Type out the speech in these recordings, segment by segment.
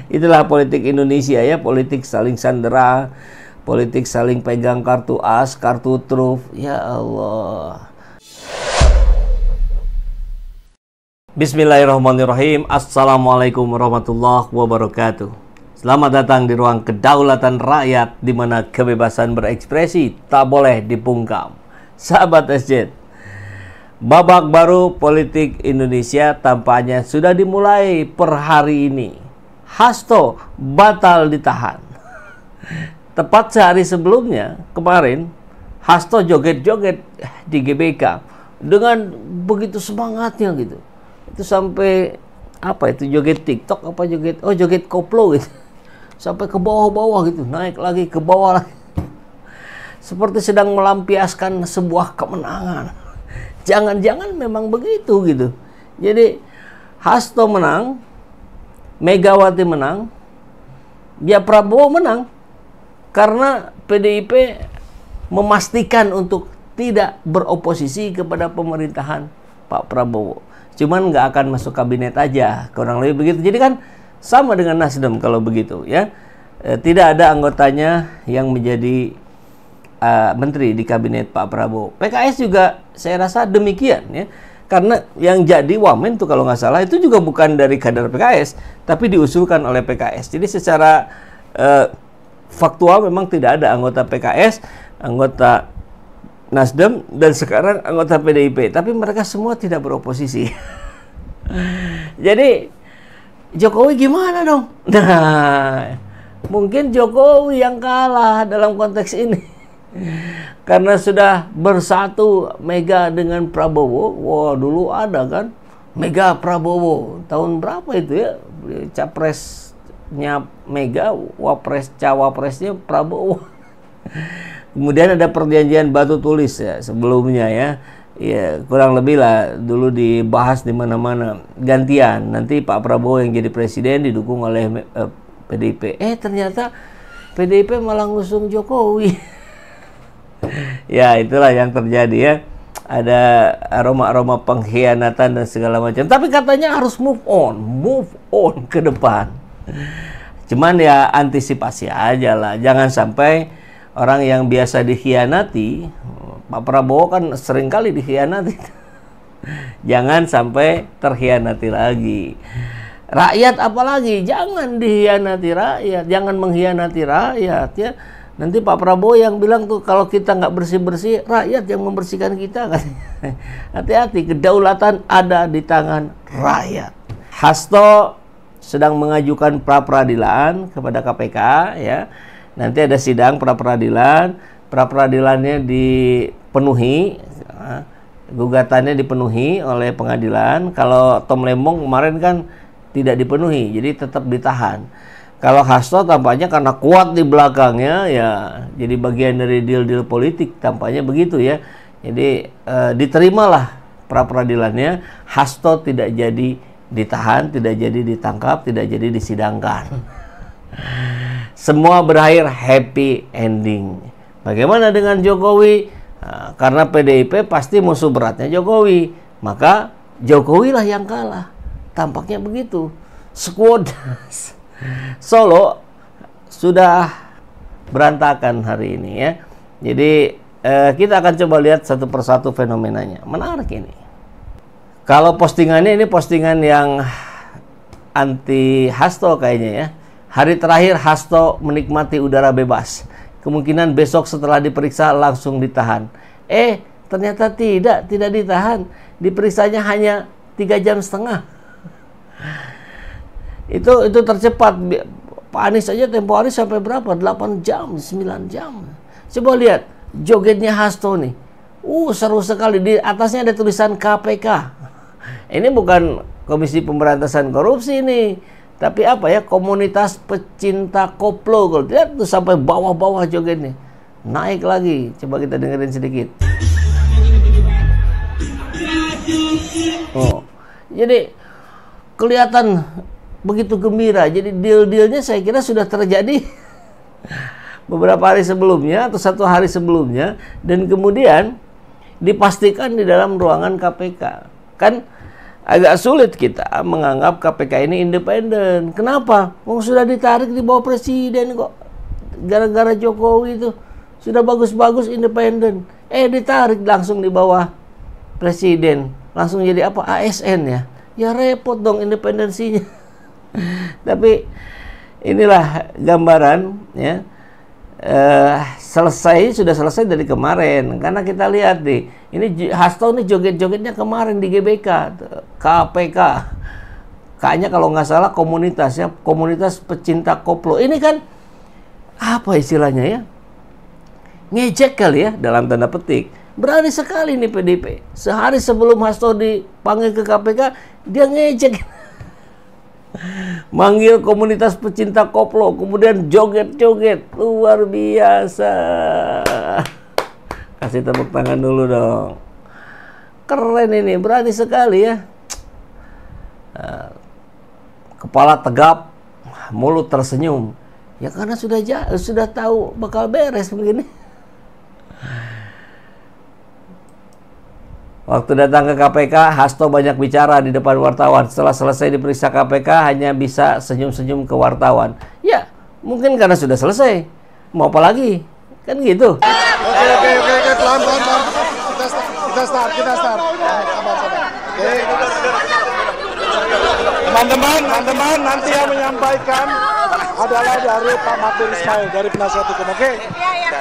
Itulah politik Indonesia ya, politik saling sandera, politik saling pegang kartu as, kartu truf. Ya Allah. Bismillahirrahmanirrahim. Assalamualaikum warahmatullahi wabarakatuh. Selamat datang di ruang kedaulatan rakyat, di mana kebebasan berekspresi tak boleh dipungkam. Sahabat SJ, babak baru politik Indonesia tampaknya sudah dimulai per hari ini. Hasto batal ditahan. Tepat sehari sebelumnya, kemarin, Hasto joget-joget di GBK dengan begitu semangatnya gitu. Itu sampai apa itu, joget TikTok apa joget koplo gitu. Sampai ke bawah-bawah gitu, naik lagi ke bawah lagi. Seperti sedang melampiaskan sebuah kemenangan. Jangan-jangan memang begitu gitu. Jadi Hasto menang, Megawati menang, ya Prabowo menang karena PDIP memastikan untuk tidak beroposisi kepada pemerintahan Pak Prabowo. Cuman nggak akan masuk kabinet aja, kurang lebih begitu. Jadi kan sama dengan Nasdem kalau begitu ya. Tidak ada anggotanya yang menjadi menteri di kabinet Pak Prabowo. PKS juga saya rasa demikian ya. Karena yang jadi wamen tuh kalau nggak salah itu juga bukan dari kader PKS, tapi diusulkan oleh PKS. Jadi secara faktual memang tidak ada anggota PKS, anggota Nasdem, dan sekarang anggota PDIP. Tapi mereka semua tidak beroposisi. Jadi Jokowi gimana dong? Nah, mungkin Jokowi yang kalah dalam konteks ini. Karena sudah bersatu Mega dengan Prabowo. Wah, dulu ada kan Mega Prabowo. Tahun berapa itu ya? Capresnya Mega, cawapresnya Prabowo. Kemudian ada perjanjian batu tulis ya sebelumnya ya. Ya, kurang lebih lah dulu dibahas di mana-mana. Gantian, nanti Pak Prabowo yang jadi presiden didukung oleh PDIP. Ternyata PDIP malah ngusung Jokowi. Ya, itulah yang terjadi ya. Ada aroma-aroma pengkhianatan dan segala macam. Tapi katanya harus move on ke depan. Cuman ya antisipasi aja lah. Jangan sampai orang yang biasa dikhianati, Pak Prabowo kan seringkali dikhianati. Jangan sampai terkhianati lagi. Rakyat apalagi, jangan dikhianati rakyat, jangan mengkhianati rakyat ya. Nanti Pak Prabowo yang bilang tuh kalau kita nggak bersih-bersih, rakyat yang membersihkan kita kan. Hati-hati, kedaulatan ada di tangan rakyat. Hasto sedang mengajukan pra-peradilan kepada KPK ya. Nanti ada sidang pra-peradilan, pra-peradilannya dipenuhi, gugatannya dipenuhi oleh pengadilan. Kalau Tom Lembong kemarin kan tidak dipenuhi, jadi tetap ditahan. Kalau Hasto tampaknya karena kuat di belakangnya ya, jadi bagian dari deal-deal politik tampaknya begitu ya. Jadi diterimalah pra-peradilannya. Hasto tidak jadi ditahan, tidak jadi ditangkap, tidak jadi disidangkan. Semua berakhir happy ending. Bagaimana dengan Jokowi? Karena PDIP pasti musuh beratnya Jokowi, maka Jokowi lah yang kalah. Tampaknya begitu. Squad Solo sudah berantakan hari ini ya. Jadi kita akan coba lihat satu persatu fenomenanya. Menarik ini. Kalau postingannya ini postingan yang anti Hasto kayaknya ya. Hari terakhir Hasto menikmati udara bebas. Kemungkinan besok setelah diperiksa langsung ditahan. Ternyata tidak ditahan. Diperiksanya hanya 3,5 jam. Itu tercepat. Pak Anies aja tempo hari sampai berapa? 8 jam, 9 jam. Coba lihat jogetnya Hasto nih. Seru sekali. Di atasnya ada tulisan KPK. Ini bukan Komisi Pemberantasan Korupsi nih, tapi apa ya, komunitas pecinta koplo. Kalau lihat tuh sampai bawah-bawah jogetnya. Naik lagi. Coba kita dengerin sedikit. Jadi kelihatan begitu gembira. Jadi deal-dealnya saya kira sudah terjadi beberapa hari sebelumnya atau 1 hari sebelumnya, dan kemudian dipastikan di dalam ruangan KPK. Kan agak sulit kita menganggap KPK ini independen. Kenapa? Oh, sudah ditarik di bawah presiden kok. Gara-gara Jokowi itu sudah bagus-bagus independen. Ditarik langsung di bawah presiden. Langsung jadi apa? ASN ya. Ya repot dong independensinya. Tapi inilah gambaran ya. Sudah selesai dari kemarin, karena kita lihat nih, ini Hasto nih joget-jogetnya kemarin di GBK, KPK, kayaknya kalau nggak salah komunitasnya, komunitas pecinta koplo. Ini kan apa istilahnya ya, ngejek kali ya dalam tanda petik. Berani sekali nih PDIP. Sehari sebelum Hasto dipanggil ke KPK, dia ngejek. Manggil komunitas pecinta koplo, kemudian joget-joget, luar biasa. Kasih tepuk tangan dulu dong. Keren ini, berani sekali ya. Kepala tegap, mulut tersenyum. Ya karena sudah tahu bakal beres begini. Waktu datang ke KPK, Hasto banyak bicara di depan wartawan. Setelah selesai diperiksa KPK, hanya bisa senyum-senyum ke wartawan. Ya, mungkin karena sudah selesai. Mau apa lagi? Kan gitu. Oke, pelan. Kita start. Sabar. Oke. Teman-teman, nanti yang menyampaikan adalah dari Pak Magdir Ismail, dari penasihat hukum. Oke?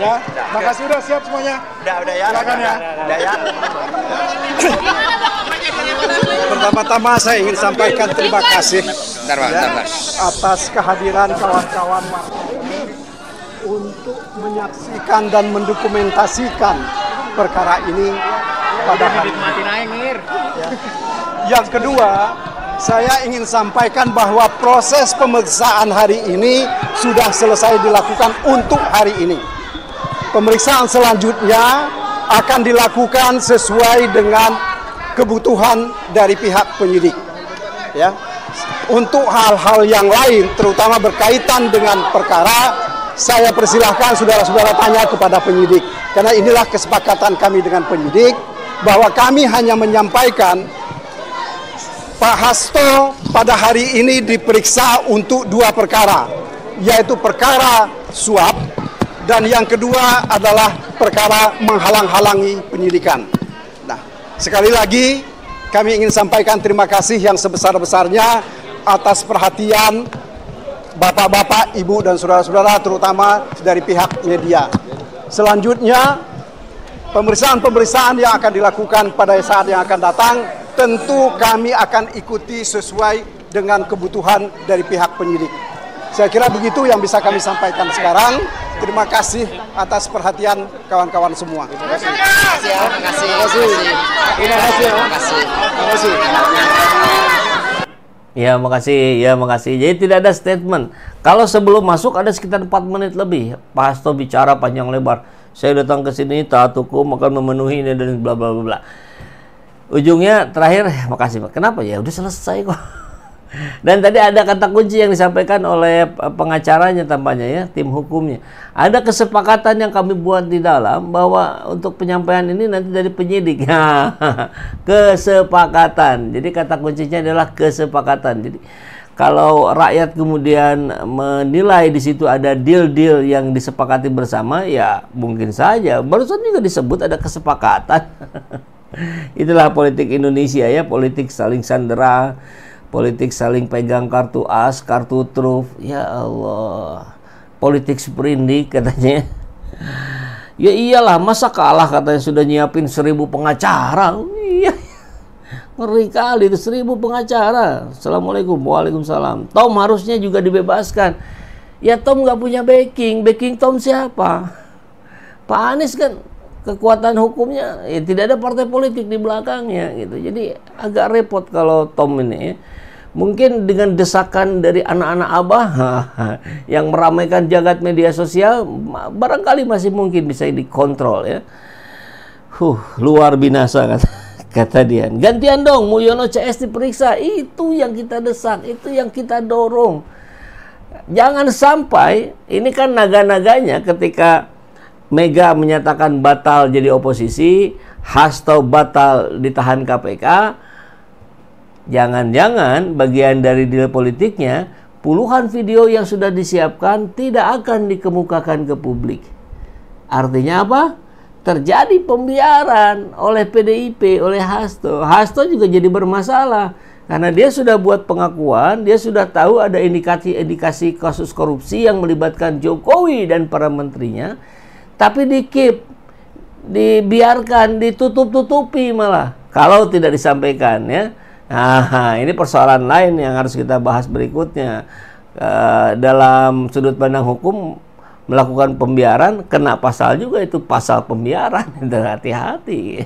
Ya, makasih udah siap semuanya. Udah ya. Silakan ya. Udah ya. Pertama-tama saya ingin sampaikan terima kasih atas kehadiran kawan-kawan untuk menyaksikan dan mendokumentasikan perkara ini pada hari ini. Yang kedua, saya ingin sampaikan bahwa proses pemeriksaan hari ini sudah selesai dilakukan untuk hari ini. Pemeriksaan selanjutnya akan dilakukan sesuai dengan kebutuhan dari pihak penyidik. Ya. Untuk hal-hal yang lain, terutama berkaitan dengan perkara, saya persilahkan saudara-saudara tanya kepada penyidik. Karena inilah kesepakatan kami dengan penyidik, bahwa kami hanya menyampaikan Pak Hasto pada hari ini diperiksa untuk 2 perkara, yaitu perkara suap dan yang kedua adalah perkara menghalang-halangi penyidikan. Nah, sekali lagi kami ingin sampaikan terima kasih yang sebesar-besarnya atas perhatian Bapak-bapak, Ibu dan saudara-saudara, terutama dari pihak media. Selanjutnya, pemeriksaan-pemeriksaan yang akan dilakukan pada saat yang akan datang tentu kami akan ikuti sesuai dengan kebutuhan dari pihak penyidik. Saya kira begitu yang bisa kami sampaikan sekarang. Terima kasih atas perhatian kawan-kawan semua. Terima kasih. Ya, makasih. Jadi tidak ada statement. Kalau sebelum masuk ada sekitar 4 menit lebih. Pak Hasto bicara panjang lebar. Saya datang ke sini, taat hukum akan memenuhi ini dan bla bla bla. Ujungnya terakhir, makasih. Kenapa ya? Udah selesai kok. Dan tadi ada kata kunci yang disampaikan oleh pengacaranya tampaknya ya, tim hukumnya. Ada kesepakatan yang kami buat di dalam bahwa untuk penyampaian ini nanti dari penyidik. Kesepakatan. Jadi kata kuncinya adalah kesepakatan. Jadi kalau rakyat kemudian menilai di situ ada deal-deal yang disepakati bersama, ya mungkin saja. Barusan juga disebut ada kesepakatan. Itulah politik Indonesia ya, politik saling sandera, politik saling pegang kartu as, kartu truf. Ya Allah, politik sprindik katanya. Ya iyalah, masa kalah katanya sudah nyiapin 1000 pengacara. Iya, ngeri kali itu 1000 pengacara. Assalamualaikum, waalaikumsalam. Tom harusnya juga dibebaskan. Ya Tom nggak punya backing Tom siapa? Pak Anies kan kekuatan hukumnya, ya tidak ada partai politik di belakangnya gitu. Jadi agak repot kalau Tom ini ya. Mungkin dengan desakan dari anak-anak Abah yang meramaikan jagat media sosial, barangkali masih mungkin bisa dikontrol ya. Luar binasa kata dia. Gantian dong, Mulyono CS diperiksa. Itu yang kita desak, itu yang kita dorong. Jangan sampai, ini kan naga-naganya ketika Mega menyatakan batal jadi oposisi, Hasto batal ditahan KPK, Jangan-jangan bagian dari deal politiknya, puluhan video yang sudah disiapkan tidak akan dikemukakan ke publik. Artinya apa? Terjadi pembiaran oleh PDIP, oleh Hasto. Hasto juga jadi bermasalah karena dia sudah buat pengakuan, dia sudah tahu ada indikasi kasus korupsi yang melibatkan Jokowi dan para menterinya, tapi dibiarkan, ditutup-tutupi malah kalau tidak disampaikan, ya. Nah, ini persoalan lain yang harus kita bahas berikutnya. Dalam sudut pandang hukum, melakukan pembiaran kena pasal juga, itu pasal pembiaran. Hati-hati.